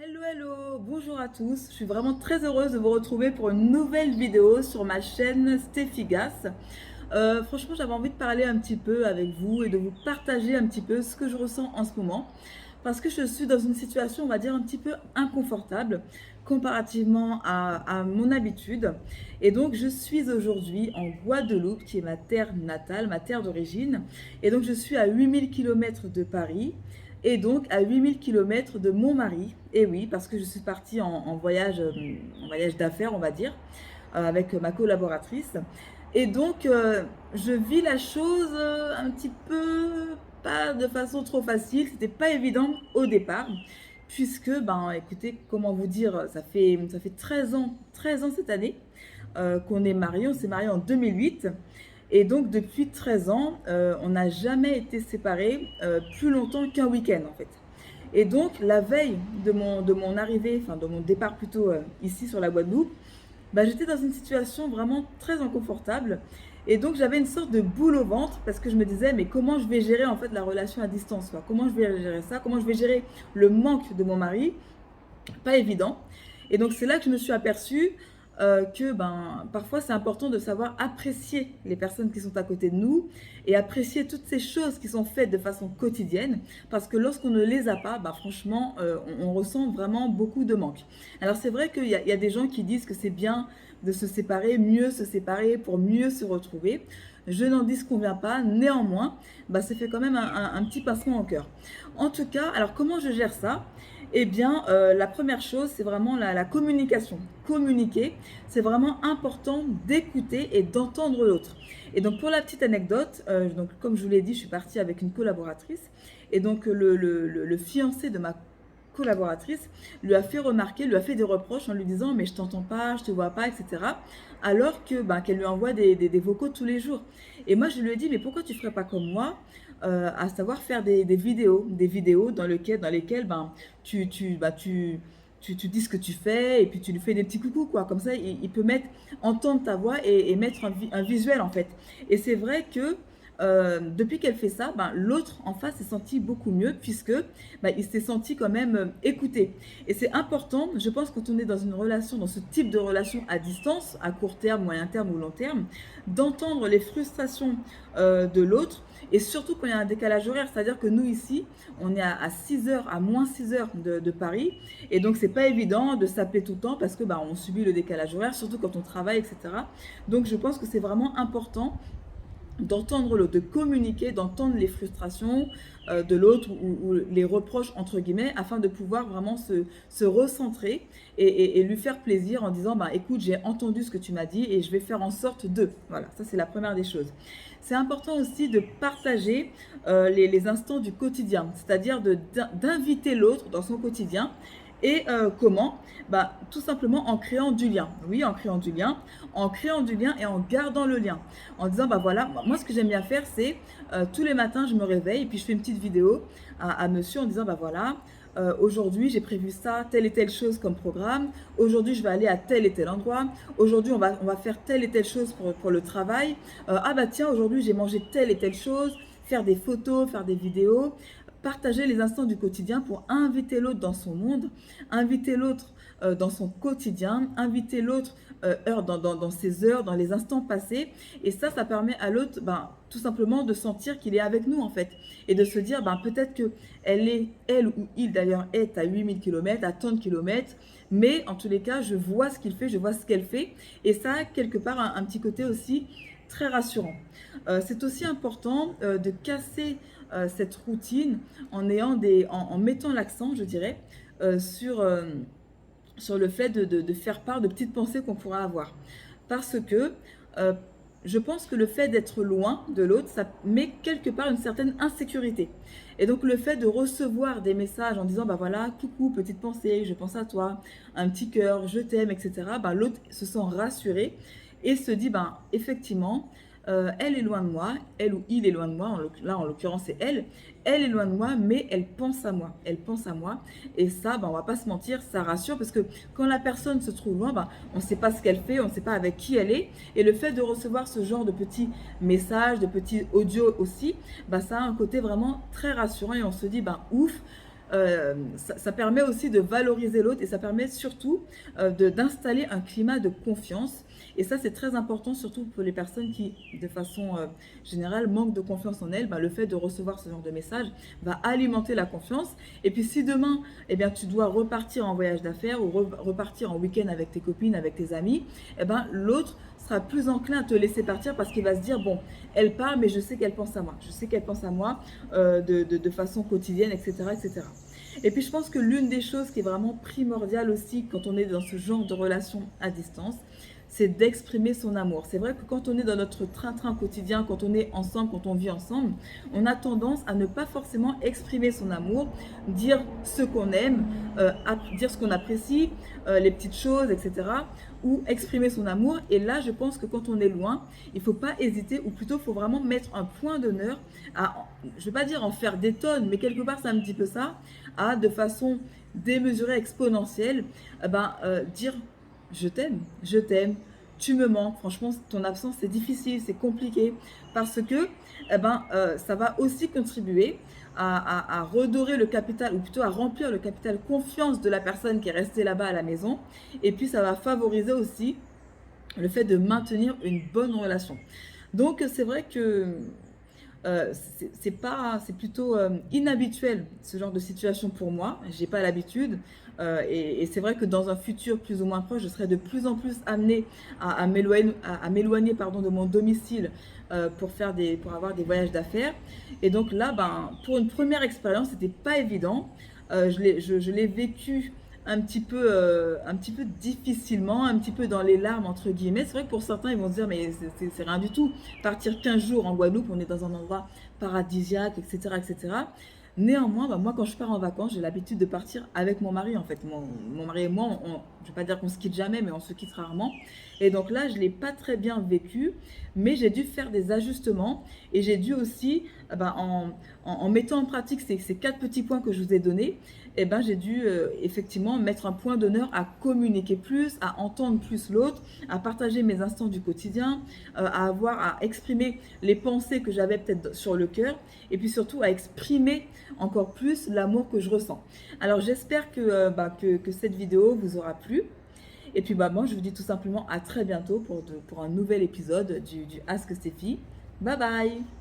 Hello, hello, bonjour à tous. Je suis vraiment très heureuse de vous retrouver pour une nouvelle vidéo sur ma chaîne Stéphigas. Franchement, j'avais envie de parler un petit peu avec vous et de vous partager un petit peu ce que je ressens en ce moment. Parce que je suis dans une situation, on va dire, un petit peu inconfortable comparativement à mon habitude. Et donc, je suis aujourd'hui en Guadeloupe, qui est ma terre natale, ma terre d'origine. Et donc, je suis à 8 000 km de Paris et donc à 8 000 km de mon mari. Et oui, parce que je suis partie en voyage d'affaires, on va dire, avec ma collaboratrice. Et donc, je vis la chose un petit peu, pas de façon trop facile. C'était pas évident au départ, puisque, ben, écoutez, comment vous dire, ça fait 13 ans cette année qu'on est mariés. On s'est mariés en 2008. Et donc, depuis 13 ans, on n'a jamais été séparés plus longtemps qu'un week-end, en fait. Et donc, la veille de mon arrivée, enfin de mon départ plutôt ici sur la Guadeloupe, bah, j'étais dans une situation vraiment très inconfortable. Et donc, j'avais une sorte de boule au ventre parce que je me disais, mais comment je vais gérer en fait la relation à distance, quoi. Comment je vais gérer ça? Comment je vais gérer le manque de mon mari? Pas évident. Et donc c'est là que je me suis aperçue que ben, parfois c'est important de savoir apprécier les personnes qui sont à côté de nous et apprécier toutes ces choses qui sont faites de façon quotidienne parce que lorsqu'on ne les a pas, bah, franchement, on ressent vraiment beaucoup de manque. Alors c'est vrai qu'il y a des gens qui disent que c'est bien de se séparer, mieux se séparer pour mieux se retrouver. Je n'en disconviens pas, néanmoins, bah, ça fait quand même un petit pincement au cœur. En tout cas, alors comment je gère ça? Eh bien, la première chose, c'est vraiment la communication. Communiquer, c'est vraiment important d'écouter et d'entendre l'autre. Et donc, pour la petite anecdote, donc, comme je vous l'ai dit, je suis partie avec une collaboratrice. Et donc, le fiancé de ma collaboratrice lui a fait remarquer, lui a fait des reproches en lui disant mais je t'entends pas, je te vois pas, etc. Alors que ben, qu'elle lui envoie des vocaux tous les jours. Et moi je lui ai dit mais pourquoi tu ferais pas comme moi, à savoir faire des vidéos dans lesquelles ben, tu dis ce que tu fais et puis tu lui fais des petits coucous quoi. Comme ça il peut entendre ta voix et mettre un visuel en fait. Et c'est vrai que depuis qu'elle fait ça, ben, l'autre en face s'est senti beaucoup mieux puisque ben, il s'est senti quand même écouté. Et c'est important, je pense, quand on est dans une relation, dans ce type de relation à distance, à court terme, moyen terme ou long terme, d'entendre les frustrations de l'autre et surtout quand il y a un décalage horaire. C'est-à-dire que nous ici, on est à 6 heures, à moins 6 heures de Paris et donc c'est pas évident de s'appeler tout le temps parce que ben, on subit le décalage horaire, surtout quand on travaille, etc. Donc je pense que c'est vraiment important d'entendre l'autre, de communiquer, d'entendre les frustrations de l'autre ou les reproches entre guillemets afin de pouvoir vraiment se recentrer et lui faire plaisir en disant bah, écoute j'ai entendu ce que tu m'as dit et je vais faire en sorte de. Voilà, ça c'est la première des choses. C'est important aussi de partager les instants du quotidien, c'est-à-dire d'inviter l'autre dans son quotidien. Et comment? Bah, tout simplement en créant du lien. Oui, en créant du lien et en gardant le lien. En disant, bah voilà, moi ce que j'aime bien faire, c'est tous les matins, je me réveille et puis je fais une petite vidéo à monsieur en disant, bah voilà, aujourd'hui j'ai prévu ça, telle et telle chose comme programme. Aujourd'hui je vais aller à tel et tel endroit. Aujourd'hui on va faire telle et telle chose pour le travail. Ah bah tiens, aujourd'hui j'ai mangé telle et telle chose. Faire des photos, faire des vidéos, partager les instants du quotidien pour inviter l'autre dans son monde, inviter l'autre dans son quotidien, inviter l'autre dans ses heures, dans les instants passés. Et ça permet à l'autre ben, tout simplement de sentir qu'il est avec nous en fait. Et de se dire ben, peut-être elle ou il d'ailleurs est à 8 000 km, à tant de kilomètres, mais en tous les cas, je vois ce qu'il fait, je vois ce qu'elle fait. Et ça a quelque part un petit côté aussi très rassurant. C'est aussi important de casser cette routine en mettant l'accent, je dirais, sur sur le fait de faire part de petites pensées qu'on pourra avoir. Parce que euh, je pense que le fait d'être loin de l'autre, ça met quelque part une certaine insécurité. Et donc le fait de recevoir des messages en disant, bah voilà, coucou, petite pensée, je pense à toi, un petit cœur, je t'aime, etc., bah, l'autre se sent rassuré et se dit, bah, effectivement, elle est loin de moi, elle ou il est loin de moi, là en l'occurrence c'est elle est loin de moi, mais elle pense à moi, elle pense à moi. Et ça, ben, on va pas se mentir, ça rassure parce que quand la personne se trouve loin, ben, on ne sait pas ce qu'elle fait, on ne sait pas avec qui elle est. Et le fait de recevoir ce genre de petits messages, de petits audios aussi, ben, ça a un côté vraiment très rassurant et on se dit, ben, ouf, ça permet aussi de valoriser l'autre et ça permet surtout d'installer un climat de confiance. Et ça, c'est très important, surtout pour les personnes qui, de façon générale, manquent de confiance en elles. Ben, le fait de recevoir ce genre de message va alimenter la confiance. Et puis, si demain, eh bien, tu dois repartir en voyage d'affaires ou repartir en week-end avec tes copines, avec tes amis, eh ben, l'autre sera plus enclin à te laisser partir parce qu'il va se dire, bon, elle parle, mais je sais qu'elle pense à moi. Je sais qu'elle pense à moi de façon quotidienne, etc., etc. Et puis je pense que l'une des choses qui est vraiment primordiale aussi quand on est dans ce genre de relation à distance, c'est d'exprimer son amour. C'est vrai que quand on est dans notre train-train quotidien, quand on est ensemble, quand on vit ensemble, on a tendance à ne pas forcément exprimer son amour, dire ce qu'on aime, dire ce qu'on apprécie, les petites choses, etc. Ou exprimer son amour. Et là, je pense que quand on est loin, il ne faut pas hésiter, ou plutôt, il faut vraiment mettre un point d'honneur à, je ne vais pas dire en faire des tonnes, mais quelque part, c'est un petit peu ça, à de façon démesurée, exponentielle, dire je t'aime, tu me manques. Franchement, ton absence, c'est difficile, c'est compliqué parce que ça va aussi contribuer à redorer le capital, ou plutôt à remplir le capital confiance de la personne qui est restée là-bas à la maison. Et puis, ça va favoriser aussi le fait de maintenir une bonne relation. Donc, c'est vrai que c'est plutôt inhabituel ce genre de situation pour moi. J'ai pas l'habitude et c'est vrai que dans un futur plus ou moins proche, je serai de plus en plus amenée à m'éloigner pardon de mon domicile pour avoir des voyages d'affaires. Et donc là, pour une première expérience, c'était pas évident. Je l'ai vécu un petit peu difficilement, un petit peu dans les larmes, entre guillemets. C'est vrai que pour certains, ils vont se dire, mais c'est rien du tout. Partir 15 jours en Guadeloupe, on est dans un endroit paradisiaque, etc. etc. Néanmoins, moi, quand je pars en vacances, j'ai l'habitude de partir avec mon mari, en fait. Mon mari et moi, je ne vais pas dire qu'on se quitte jamais, mais on se quitte rarement. Et donc là, je ne l'ai pas très bien vécu, mais j'ai dû faire des ajustements et j'ai dû aussi, en mettant en pratique ces 4 petits points que je vous ai donnés, j'ai dû effectivement mettre un point d'honneur à communiquer plus, à entendre plus l'autre, à partager mes instants du quotidien, à exprimer les pensées que j'avais peut-être sur le cœur, et puis surtout à exprimer encore plus l'amour que je ressens. Alors j'espère que cette vidéo vous aura plu. Et puis moi je vous dis tout simplement à très bientôt pour un nouvel épisode du Ask Stéphie. Bye bye.